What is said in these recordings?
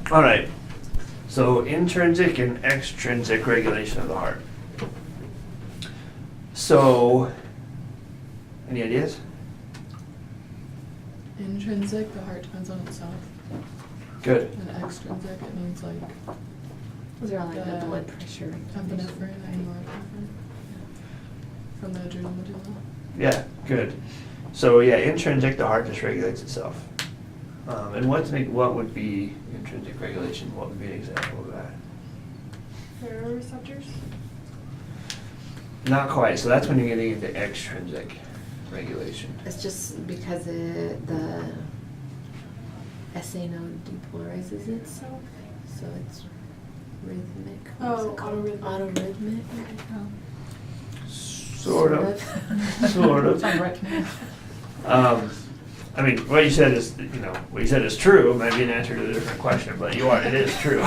All right. So intrinsic and extrinsic regulation of the heart. So, any ideas? Intrinsic, the heart depends on itself. Good. And extrinsic, it means like Those are all like the blood pressure. epinephrine and norepinephrine from the adrenal medulla. Yeah, good. So yeah, intrinsic, the heart just regulates itself. And what would be intrinsic regulation? What would be an example of that? Baroreceptors? Not quite. So that's when you're getting into extrinsic regulation. It's just because the SA node depolarizes itself, so it's rhythmic. What is Oh, it called? autorhythmic. Sort of. Sort of. Sound right to me. I mean, what you said is, what you said is true. It might be an answer to a different question, but it is true.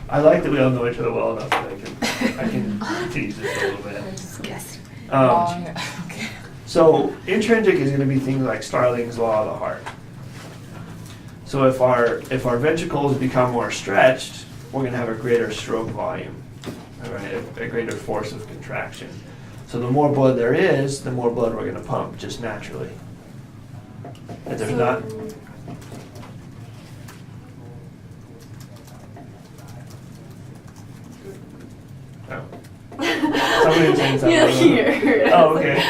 I like that we all know each other well enough that I can tease this a little bit. I'm just guessing. Okay. So intrinsic is going to be things like Starling's law of the heart. So if our ventricles become more stretched, we're going to have a greater stroke volume, all right, a greater force of contraction. So the more blood there is, the more blood we're going to pump, just naturally. If there's not. Oh. Somebody was saying something. Yeah, here. Oh, okay.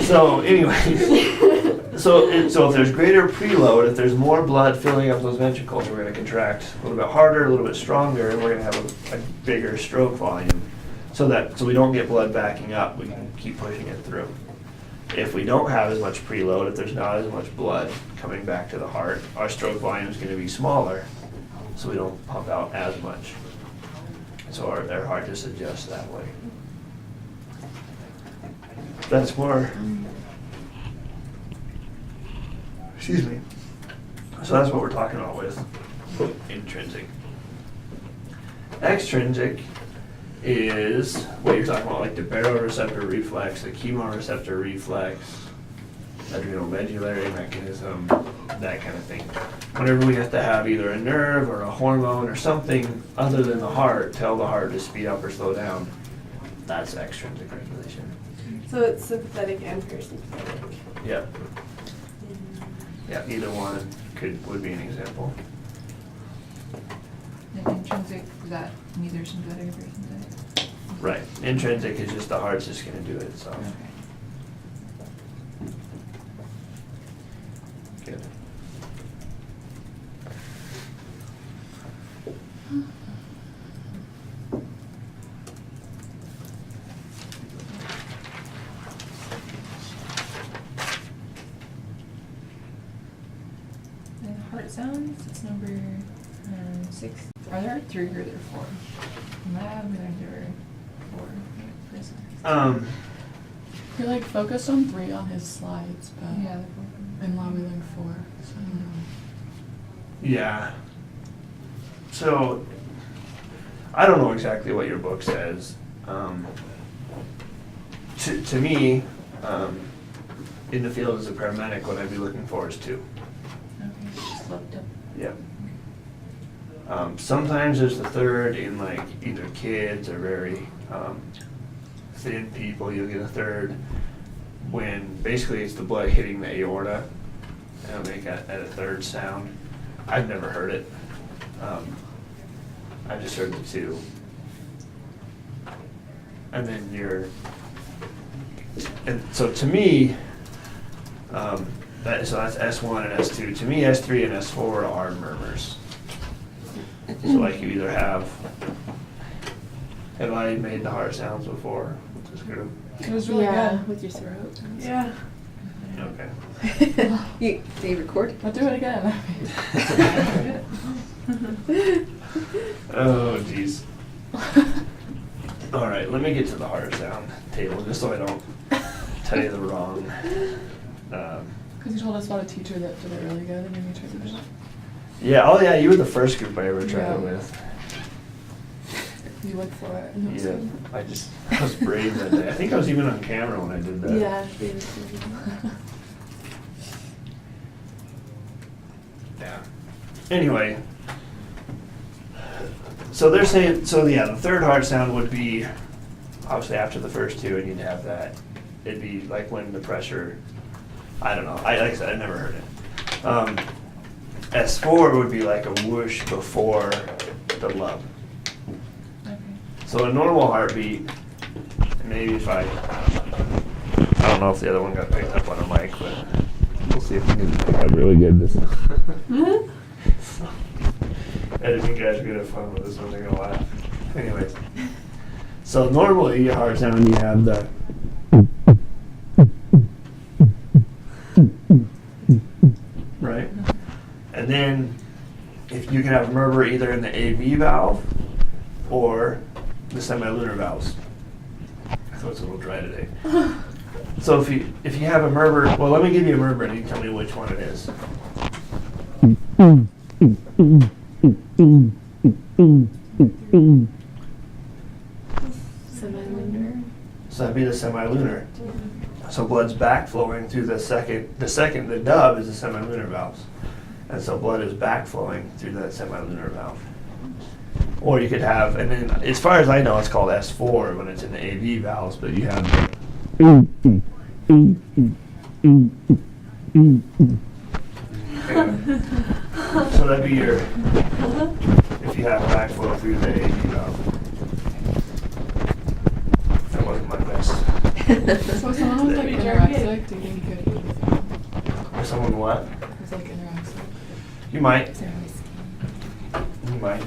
So anyways, so if there's greater preload, if there's more blood filling up those ventricles, we're going to contract a little bit harder, a little bit stronger, and we're going to have a bigger stroke volume. So we don't get blood backing up, we can keep pushing it through. If we don't have as much preload, if there's not as much blood coming back to the heart, our stroke volume is going to be smaller, so we don't pump out as much. So our heart just adjusts that way. That's more, excuse me. So that's what we're talking about with intrinsic. Extrinsic is what you're talking about, like the baroreceptor reflex, the chemoreceptor reflex, adrenal medullary mechanism, that kind of thing. Whenever we have to have either a nerve or a hormone or something other than the heart tell the heart to speed up or slow down, that's extrinsic regulation. So it's sympathetic and parasympathetic. Yeah. Yeah, either one would be an example. And intrinsic, is that neither sympathetic or parasympathetic? Right. Intrinsic is just the heart's just going to do it itself. Okay. Good. And heart sounds, it's number 6. Are there 3 or are there 4? Lab, are there 4? Person. He like focused on 3 on his slides, but Yeah, in lab we learned 4. So I don't know. Yeah. So, I don't know exactly what your book says. To me, in the field as a paramedic, what I'd be looking for is 2. Okay, just looked up. Yeah. Sometimes there's the 3rd in like either kids or very thin people. You'll get a 3rd when basically it's the blood hitting the aorta and it'll make a 3rd sound. I've never heard it. I just heard the 2. And then and so to me, so that's S1 and S2. To me, S3 and S4 are murmurs. So like you either have I made the heart sounds before? Just gonna, It was really Yeah, good. with your throat. Yeah. okay. Do you record? I'll do it again. Oh, jeez. All right, let me get to the heart sound table, just so I don't tell you the wrong. Because you told us about a teacher that did it really good, and then you tried to do it. Yeah, oh yeah, you were the first group I ever tried Yeah. it with. You went for it. And it was Yeah, good. I was brave that day. I think I was even on camera when I did that. Yeah. anyway, so they're saying, so yeah, the third heart sound would be obviously after the first two, and you'd have that. It'd be like when the pressure, I don't know, like I said, I've never heard it. S4 would be like a whoosh before the lub. Okay. So a normal heartbeat, maybe if I don't know if the other one got picked up on a mic, but we'll see if we can pick up really good this one. Editing guys are gonna have fun with this one, they're gonna laugh. Anyways, so normally your heart sound, you have the right? And then if you can have murmur either in the AV valve or the semilunar valves. I thought it was a little dry today. So if you have a murmur, well, let me give you a murmur and you tell me which one it is. Semilunar. So that'd be the semilunar. So blood's backflowing through the dub is the semilunar valves. And so blood is backflowing through that semilunar valve. Or you could have, and then as far as I know, it's called S4 when it's in the AV valves, but you have so that'd be your, if you have backflow through the AV valve. That wasn't my best. So if someone was like anorexic, do you think you could eat with them? Or someone what? Who's like anorexic? You might. Is there any skin? You might.